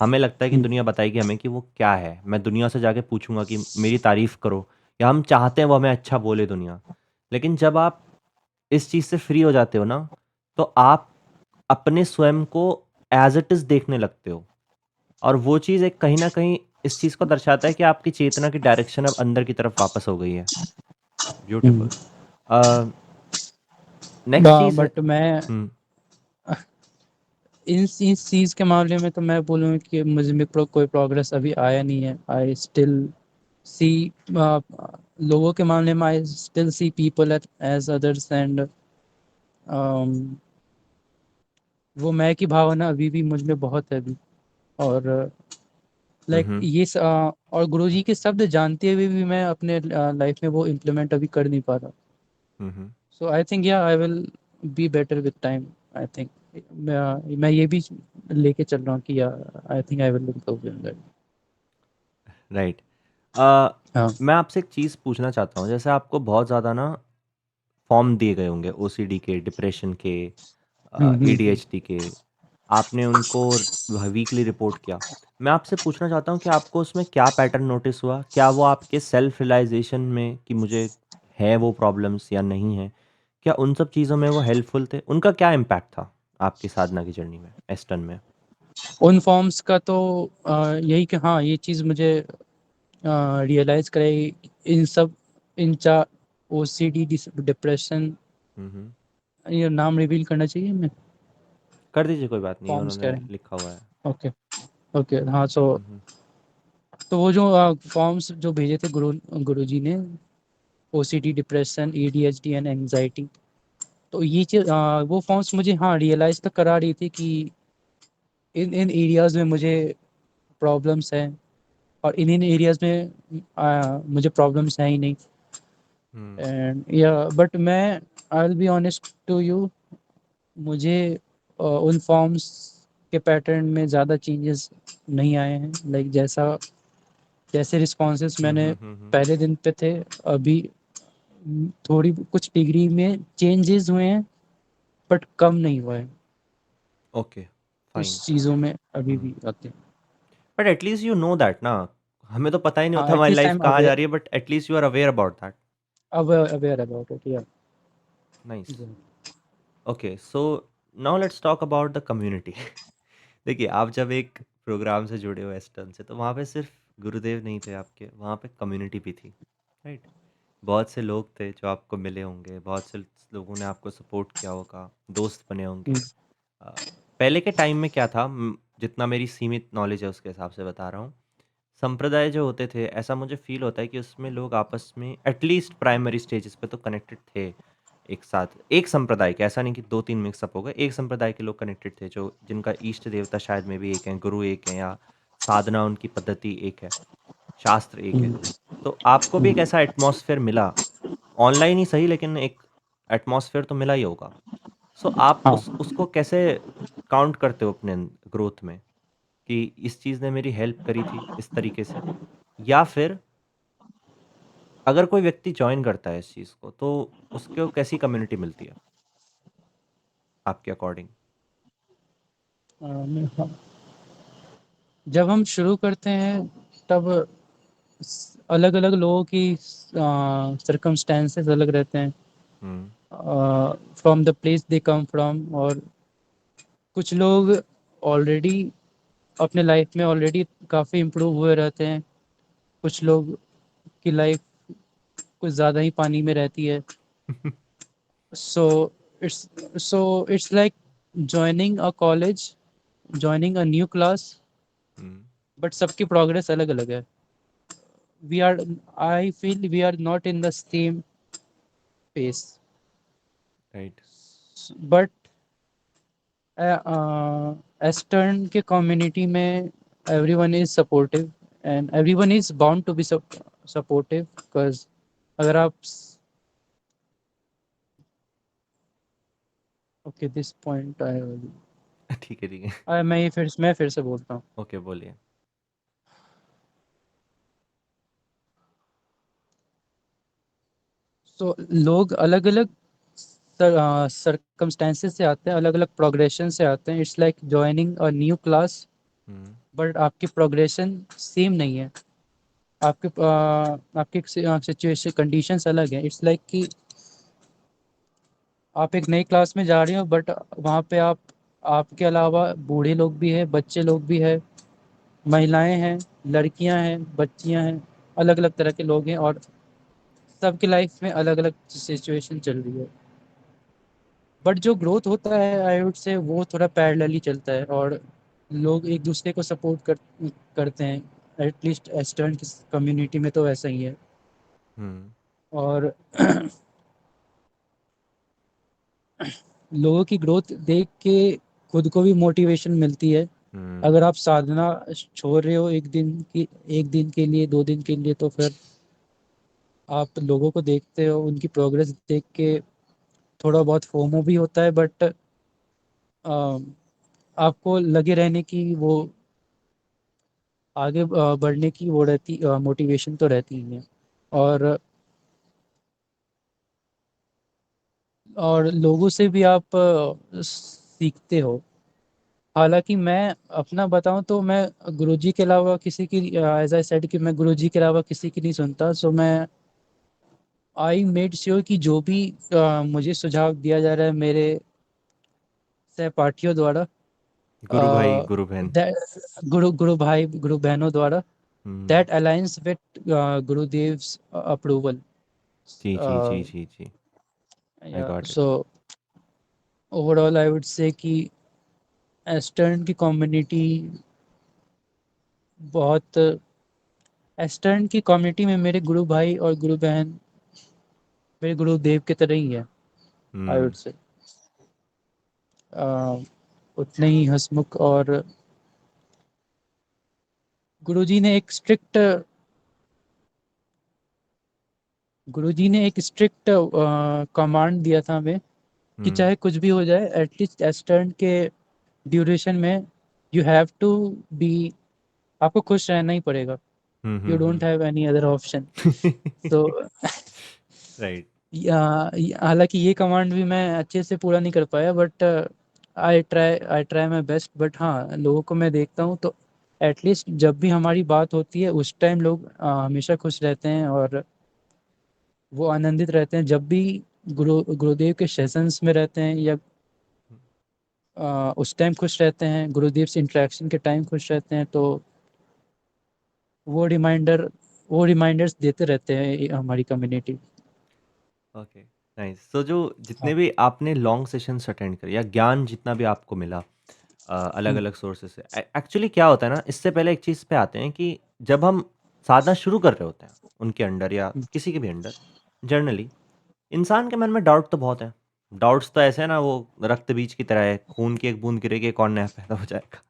हमें लगता है कि हम्म। दुनिया बताएगी हमें कि वो क्या है। मैं दुनिया से जाके पूछूंगा कि मेरी तारीफ़ करो, या हम चाहते हैं वो हमें अच्छा बोले दुनिया। लेकिन जब आप इस चीज़ से फ्री हो जाते हो ना, तो आप अपने स्वयं को एज़ इट इज़ देखने लगते हो। और वो चीज़ एक कहीं न कहीं इस चीज़ को दर्शाता है कि आपकी चेतना की डायरेक्शन अब अंदर की तरफ वापस हो गई है। हम्म। ब्यूटीफुल। अ, नेक्स्ट चीज़ है। बट मैं हुँ, इस चीज़ के मामले में तो मैं बोलूँ कि मुझ में कोई प्रोग्रेस अभी आया नहीं है। आई स्टिल सी, लोगों के मामले में I still see people as others, and वो मैं की भावना अभी भी मुझ में बहुत है अभी। और हुँ, लाइक हुँ, और गुरुजी के शब्द जानते हुए भी मैं अपने लाइफ में वो इम्प्लीमेंट अभी कर नहीं पा रहा। हुँ, हुँ। So I think yeah I will be better with time. I think मैं ये भी लेके चल रहा हूँ कि yeah I think I will improve in that. Right. Uh, हाँ। मैं आपसे एक चीज़ पूछना चाहता हूँ, जैसे आपको बहुत ज़्यादा ना फॉर्म दिए गए होंगे ओसीडी के, डिप्रेशन के, हम्म। एडीएचडी के, आपने उनको वीकली रिपोर्ट किया। मैं आपसे पूछना चाहता हूँ कि आपको उसमें क्या पैटर्न नोटिस हुआ? क्या वो आपके सेल्फ रियलाइज़ेशन में कि मुझे है वो प्रॉब्लम्स या नहीं है, क्या उन सब चीज़ों में वो हेल्पफुल थे? उनका क्या इम्पैक्ट था आपकी साधना की जर्नी में, एस्टन में? उन फॉर्म्स का तो यही कि हाँ, ये चीज़ मुझे रियलाइज कराई। इन सब, इन चार, ओसीडी, डिप्रेशन, हुँ, हुँ। ये नाम रिवील करना चाहिए मैं? कर दीजिए, कोई बात नहीं, फॉर्म्स कह उन्होंने रहे हैं। लिखा हुआ है। ओके। ओके, हाँ। सो हुँ, हुँ। तो वो जो फॉर्म्स जो भेजे थे गुरुजी ने, OCD, depression, ADHD and anxiety, तो ये चीज, वो फॉर्म्स मुझे, हाँ, रियलाइज तो करा रही थी कि इन इन एरियाज में मुझे प्रॉब्लम्स हैं, और इन इन एरियाज में मुझे प्रॉब्लम्स हैं ही नहीं। हुँ, एंड या, बट मैं, I will be honest to you, मुझे उन फॉर्म्स के पैटर्न में ज़्यादा चेंजेस नहीं आए हैं। लाइक जैसे रिस्पॉन्सेस हुँ, मैंने हुँ, हुँ, हुँ। पहले दिन पे थे, अभी थोड़ी कुछ डिग्री में चेंजेस हुए हैं, बट कम नहीं हुआ है। ओके, कुछ फाइन। चीज़ों में अभी हुँ। भी आते हैं। But at least you know that ना, हमें तो पता ही नहीं हाँ, होता हमारी एटलीस्ट आई लाइफ एम कहाँ जा अवेयर, रही है, but at least you are aware about that. Aware about it, yeah. Nice. Okay, so now let's talk about the community. देखिए, आप जब एक प्रोग्राम से जुड़े हो एस्टर्न से, तो वहाँ पे सिर्फ गुरुदेव नहीं थे आपके, वहाँ पे कम्युनिटी भी थी, राइट? बहुत से लोग थे जो आपको मिले होंगे, बहुत से लोगों ने आपको सपोर्ट किया होगा, दोस्त बने होंगे। अ, पहले के टाइम में क्या था, जितना मेरी सीमित नॉलेज है उसके हिसाब से बता रहा हूँ। संप्रदाय जो होते थे, ऐसा मुझे फ़ील होता है कि उसमें लोग आपस में एटलीस्ट प्राइमरी स्टेजेस पे तो कनेक्टेड थे एक साथ। एक संप्रदाय के, ऐसा नहीं कि 2-3 मिक्स अप हो गए, एक संप्रदाय के लोग कनेक्टेड थे जो जिनका इष्ट देवता शायद में भी एक है, गुरु एक है या साधना उनकी पद्धति एक है, शास्त्र एक है। तो आपको भी एक ऐसा एटमॉस्फेयर मिला, ऑनलाइन ही सही लेकिन एक एटमॉस्फेयर तो मिला ही होगा। सो आप हाँ। उसको कैसे काउंट करते हो अपने ग्रोथ में कि इस चीज़ ने मेरी हेल्प करी थी इस तरीके से? या फिर अगर कोई व्यक्ति जॉइन करता है इस चीज़ को, तो उसको कैसी कम्युनिटी मिलती है आपके अकॉर्डिंग? हाँ, जब हम शुरू करते हैं तब अलग अलग लोगों की सरकमस्टेंसेस अलग रहते हैं, हुँ, from the place they come from. और कुछ लोग ऑलरेडी अपने लाइफ में ऑलरेडी काफ़ी इम्प्रूव हुए रहते हैं, कुछ लोग की लाइफ कुछ ज़्यादा ही पानी में रहती है। So it's so it's like joining a college, joining a new class, hmm, but सबकी प्रोग्रेस अलग अलग है। We are I feel we are not in the same pace, right. But eastern के कम्युनिटी में everyone is supportive and everyone is bound to be supportive, because अगर आप ओके दिस पॉइंट ठीक है, ठीक है। मैं फिर से बोलता हूँ। ओके, बोलिए। तो लोग अलग अलग सरकमस्टेंसेस से आते हैं, अलग अलग प्रोग्रेशन से आते हैं। It's like joining a new class, hmm, but आपकी प्रोग्रेशन सेम नहीं है। आपके आपकी सिचुएशन कंडीशंस अलग है। इट्स लाइक कि आप एक नई क्लास में जा रहे हो, बट वहाँ पे आपके अलावा बूढ़े लोग भी हैं, बच्चे लोग भी हैं, महिलाएं हैं, लड़कियां हैं, बच्चियां हैं, अलग अलग तरह के लोग हैं, और सबकी लाइफ में अलग अलग सिचुएशन चल रही है। बट जो ग्रोथ होता है आई वुड से वो थोड़ा पैरेलली चलता है, और लोग एक दूसरे को सपोर्ट करते हैं। एटलीस्ट वेस्टर्न की कम्युनिटी में तो वैसा ही है। हुँ, और लोगों की ग्रोथ देख के खुद को भी मोटिवेशन मिलती है। हुँ, अगर आप साधना छोड़ रहे हो एक दिन के लिए, 2 दिन के लिए, तो फिर आप लोगों को देखते हो, उनकी प्रोग्रेस देख के थोड़ा बहुत फोमो भी होता है, बट आपको लगे रहने की वो आगे बढ़ने की वो रहती मोटिवेशन तो रहती ही है। और लोगों से भी आप सीखते हो। हालांकि मैं अपना बताऊं तो मैं गुरुजी के अलावा किसी की, एज आई सेड कि मैं गुरुजी के अलावा किसी की नहीं सुनता। सो मैं आई मेड श्योर कि जो भी मुझे सुझाव दिया जा रहा है मेरे सहपाठियों द्वारा, गुरु भाई, गुरु बहन। गुरु भाई गुरु बहनों द्वारा, हुँ, that alliance with Gurudev's approval. जी, जी, जी, जी, जी। I got it. So overall I would say कि एस्टर्न की कम्युनिटी बहुत एस्टर्न की कम्युनिटी में मेरे गुरु भाई और गुरु बहन मेरे गुरुदेव की तरह ही है। आई वुड हुँ, से उतने ही हंसमुख, और गुरुजी ने एक स्ट्रिक्ट गुरुजी ने एक स्ट्रिक्ट कमांड दिया था हमें कि हुँ, चाहे कुछ भी हो जाए, एटलीस्ट एस्टर्न के ड्यूरेशन में यू हैव टू बी आपको खुश रहना ही पड़ेगा। हुँ, you hmm, don't hmm. Have any other option. तो राइट। हालांकि ये कमांड भी मैं अच्छे से पूरा नहीं कर पाया, but I try my best. But हाँ, लोगों को मैं देखता हूँ तो एटलीस्ट जब भी हमारी बात होती है उस टाइम लोग हमेशा खुश रहते हैं, और वो आनंदित रहते हैं। जब भी गुरुदेव के सेशंस में रहते हैं, या उस टाइम खुश रहते हैं, गुरुदेव से इंटरेक्शन के टाइम खुश रहते हैं, तो वो रिमाइंडर वो रिमाइंडर्स देते रहते हैं हमारी कम्युनिटी। Okay, nice. तो जो जितने हाँ। भी आपने लॉन्ग सेशंस अटेंड करे या ज्ञान जितना भी आपको मिला, अलग हुँ, अलग सोर्सेज से। एक्चुअली क्या होता है ना, इससे पहले एक चीज़ पे आते हैं कि जब हम साधना शुरू कर रहे होते हैं उनके अंडर या हुँ, किसी के भी अंडर, जनरली इंसान के मन में डाउट तो बहुत है। डाउट्स तो ऐसे है ना, वो रक्त बीज की तरह है, खून की एक बूंद गिरेगी एक और नया पैदा हो जाएगा।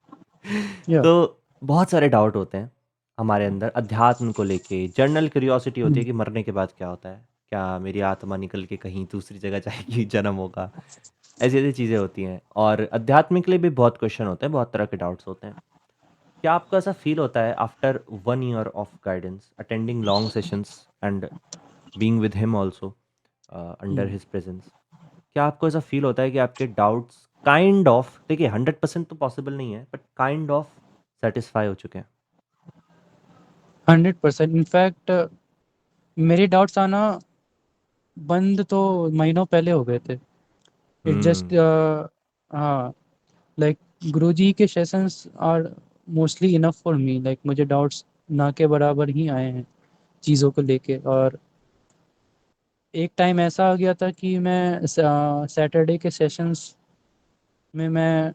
या तो बहुत सारे डाउट होते हैं हमारे अंदर अध्यात्म को लेके। जनरल क्यूरियोसिटी होती है हुँ, कि मरने के बाद क्या होता है, क्या मेरी आत्मा निकल के कहीं दूसरी जगह जाएगी, जन्म होगा, ऐसी ऐसी चीज़ें होती हैं। और अध्यात्म के लिए भी बहुत क्वेश्चन होते हैं, बहुत तरह के डाउट्स होते हैं। क्या आपको ऐसा फील होता है after 1 year of guidance, attending long sessions and being with him also under hmm. His presence, क्या आपको ऐसा फील होता है कि आपके डाउट्स काइंड ऑफ, देखिए 100% तो पॉसिबल नहीं है, बट काइंड ऑफ सेटिस्फाई हो चुके हैं? 100% इनफैक्ट मेरे डाउट्स आना बंद तो महीनों पहले हो गए थे। It just hmm. हाँ, लाइक गुरुजी के sessions are mostly enough for me, like मुझे डाउट्स ना के बराबर ही आए हैं चीज़ों को लेके। और एक टाइम ऐसा आ गया था कि मैं सैटरडे के सेशंस में मैं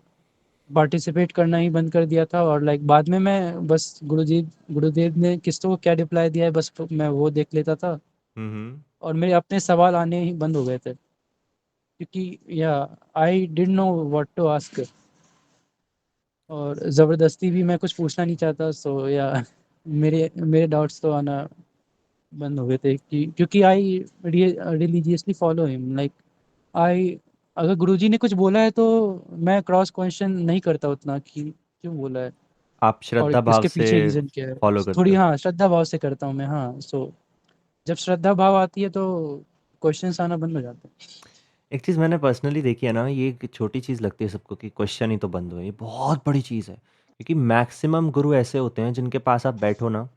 पार्टिसिपेट करना ही बंद कर दिया था। और लाइक बाद में मैं बस गुरुदेव ने किसको क्या रिप्लाई दिया है बस मैं वो देख लेता था। हम्म। और मेरे अपने सवाल आने ही बंद हो गए थे, क्योंकि yeah I didn't know what to ask. और ज़बरदस्ती भी मैं कुछ पूछना नहीं चाहता, सो या मेरे मेरे डाउट्स तो आना बंद हो गए थे कि क्योंकि I religiously follow him, like I अगर गुरुजी ने कुछ बोला है तो मैं क्रॉस क्वेश्चन नहीं करता उतना कि क्यों बोला है आप और श्रद्धा भाव इसके से पीछे रीज़न क्या है। फॉलो करते थोड़ी हो? हाँ श्रद्धा भाव से करता हूँ मैं, हाँ। सो जब श्रद्धा भाव आती है तो क्वेश्चंस आना बंद हो जाते हैं। एक चीज़ मैंने पर्सनली देखी है ना, ये एक छोटी चीज़ लगती है सबको कि क्वेश्चन ही तो बंद हुए, ये बहुत बड़ी चीज़ है। क्योंकि मैक्सिमम गुरु ऐसे होते हैं जिनके पास आप बैठो ना,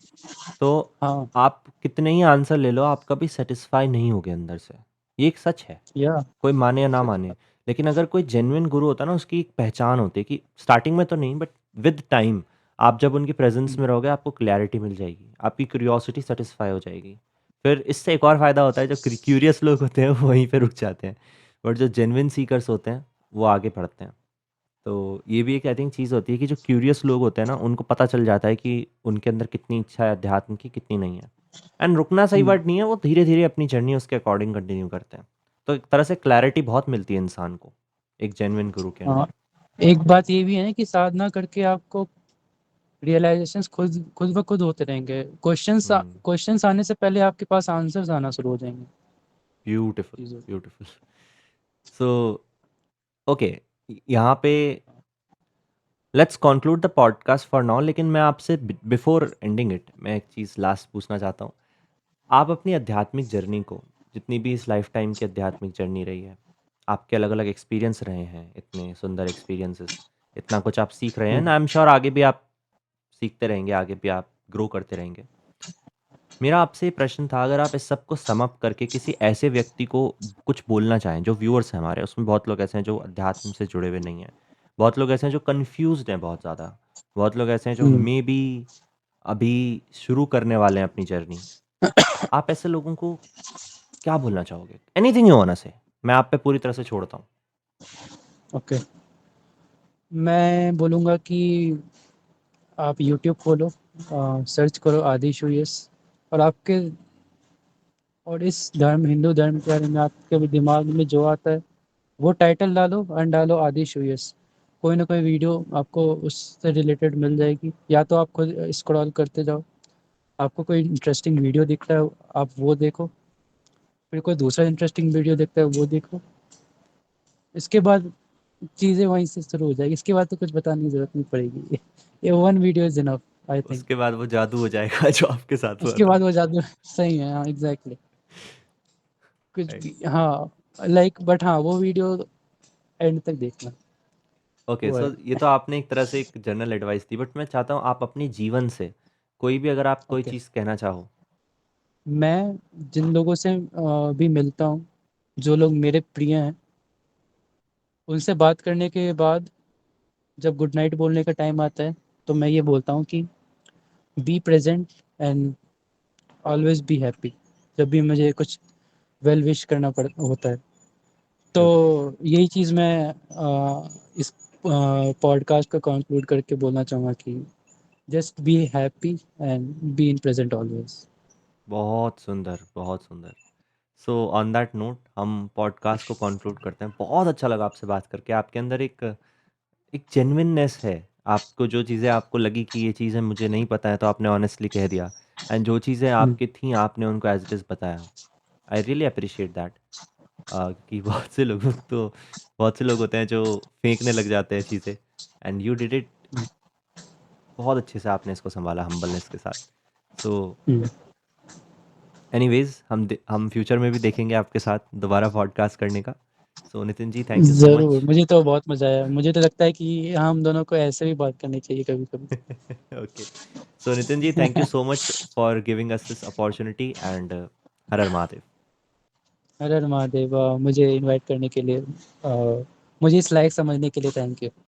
तो हाँ, आप कितने ही आंसर ले लो, आप कभी सेटिस्फाई नहीं होगे अंदर से। ये एक सच है, या कोई माने या ना सच माने। बात। लेकिन अगर कोई जेन्युइन गुरु होता है ना, उसकी एक पहचान होती है कि स्टार्टिंग में तो नहीं, बट विद टाइम आप जब उनकी प्रेजेंस हुँ, में रहोगे, आपको क्लैरिटी मिल जाएगी, आपकी क्यूरियोसिटी सेटिस्फाई हो जाएगी। फिर इससे एक और फ़ायदा होता है, जो क्यूरियस लोग होते हैं वो वहीं पे रुक जाते हैं, बट जो जेन्युइन सीकर्स होते हैं वो आगे बढ़ते हैं। तो ये भी एक आई थिंक चीज़ होती है कि जो क्यूरियस लोग होते हैं ना, उनको पता चल जाता है कि उनके अंदर कितनी इच्छा है अध्यात्म की, कितनी नहीं है। एंड रुकना सही हुँ, वर्ड नहीं है, वो धीरे धीरे अपनी जर्नी उसके अकॉर्डिंग कंटिन्यू करते हैं। तो एक तरह से क्लैरिटी बहुत मिलती है इंसान को एक जेन्युइन गुरु के हाँ। अंडर। एक बात ये भी है ना कि साधना करके आपको रियलाइज़ेशंस खुद खुद ब खुद होते रहेंगे। हम्म। क्वेश्चंस आने से पहले आपके पास आंसर्स आना शुरू हो जाएँगे ब्यूटिफुल, चीज़ों के। ब्यूटिफुल। सो ओके, यहाँ पे let's conclude the podcast for now. लेकिन मैं आपसे बिफोर एंडिंग इट, मैं एक चीज़ लास्ट पूछना चाहता हूँ। आप अपनी आध्यात्मिक जर्नी को, जितनी भी इस लाइफ टाइम की आध्यात्मिक जर्नी रही है, आपके अलग अलग एक्सपीरियंस रहे हैं, इतने सुंदर एक्सपीरियंसेस, इतना कुछ आप सीख रहे हैं हुँ, ना, आई एम श्योर आगे भी आप सीखते रहेंगे, आगे भी आप ग्रो करते रहेंगे। मेरा आपसे ये प्रश्न था, अगर आप इस सब को सम अप करके किसी ऐसे व्यक्ति को कुछ बोलना चाहें, जो व्यूअर्स हैं हमारे, उसमें बहुत लोग ऐसे हैं जो अध्यात्म से जुड़े हुए नहीं हैं, बहुत लोग ऐसे हैं जो कन्फ्यूज्ड हैं बहुत ज़्यादा, बहुत लोग ऐसे हैं जो हुँ। मे बी अभी शुरू करने वाले हैं अपनी जर्नी, आप ऐसे लोगों को क्या बोलना चाहोगे? एनीथिंग यू वांना से, मैं आप पे पूरी तरह से छोड़ता हूँ। ओके। मैं बोलूँगा कि आप यूट्यूब खोलो, सर्च करो आदि शूयस, और आपके और इस धर्म हिंदू धर्म के बारे में आपके भी दिमाग में जो आता है वो टाइटल डालो एंड डालो आदि शूयस। कोई ना कोई वीडियो आपको उससे रिलेटेड मिल जाएगी, या तो आप खुद स्क्रॉल करते जाओ, आपको कोई इंटरेस्टिंग वीडियो दिखता है आप वो देखो, फिर कोई दूसरा इंटरेस्टिंग वीडियो दिखता है वो देखो। इसके बाद चीज़ें वहीं से शुरू हो जाएगी, इसके बाद तो कुछ बताने की ज़रूरत नहीं पड़ेगी। ये one video is enough, I think. उसके बाद वो जादू हो जाएगा जो आपके साथ हुआ उसके था। बाद वो जादू सही है, हाँ, एग्ज़ैक्टली। कुछ राइट। भी हाँ, लाइक बट हाँ, वो वीडियो एंड तक देखना, ओके, वो सो है। ये तो आपने एक तरह से एक जनरल एडवाइस दी, बट मैं चाहता हूँ आप अपने जीवन से कोई भी, अगर आप कोई ओके। चीज़ कहना चाहो। मैं जिन लोगों से भी मिलता हूँ, जो लोग मेरे प्रिय हैं, उनसे बात करने के बाद जब गुड नाइट बोलने का टाइम आता है, तो मैं ये बोलता हूँ कि be present and always be happy. जब भी मुझे कुछ विश करना पड़ होता है, तो ब्यूटीफुल। यही चीज़ मैं पॉडकास्ट को कंक्लूड करके बोलना चाहूँगा कि just be happy and be in present always. बहुत सुंदर, बहुत सुंदर। सो ऑन दैट नोट हम पॉडकास्ट को कंक्लूड करते हैं। बहुत अच्छा लगा आपसे बात करके। आपके अंदर एक जेन्युइननेस है। आपको जो चीज़ें आपको लगी कि ये चीज़ें मुझे नहीं पता है, तो आपने ऑनेस्टली कह दिया। एंड जो चीज़ें आपकी थी, आपने उनको एज़ इट इज़ बताया। I really appreciate that. कि बहुत से लोग होते हैं जो फेंकने लग जाते हैं चीज़ें, एंड यू डिड इट। बहुत अच्छे से आपने इसको सँभाला हम्बलनेस के साथ। सो एनीवेज़ हम फ्यूचर में भी देखेंगे आपके साथ दोबारा पॉडकास्ट करने का। सो नितिन जी, थैंक यू सो ज़रूर, मच। मुझे तो बहुत मज़ा आया। मुझे तो लगता है कि हम दोनों को ऐसे भी बात करनी चाहिए कभी-कभी। Okay. So Nitin ji, thank you so much for giving us this opportunity, and Har Har Mahadev. Har Har Mahadev. मुझे इनवाइट करने के लिए, मुझे इस लायक समझने के लिए थैंक यू।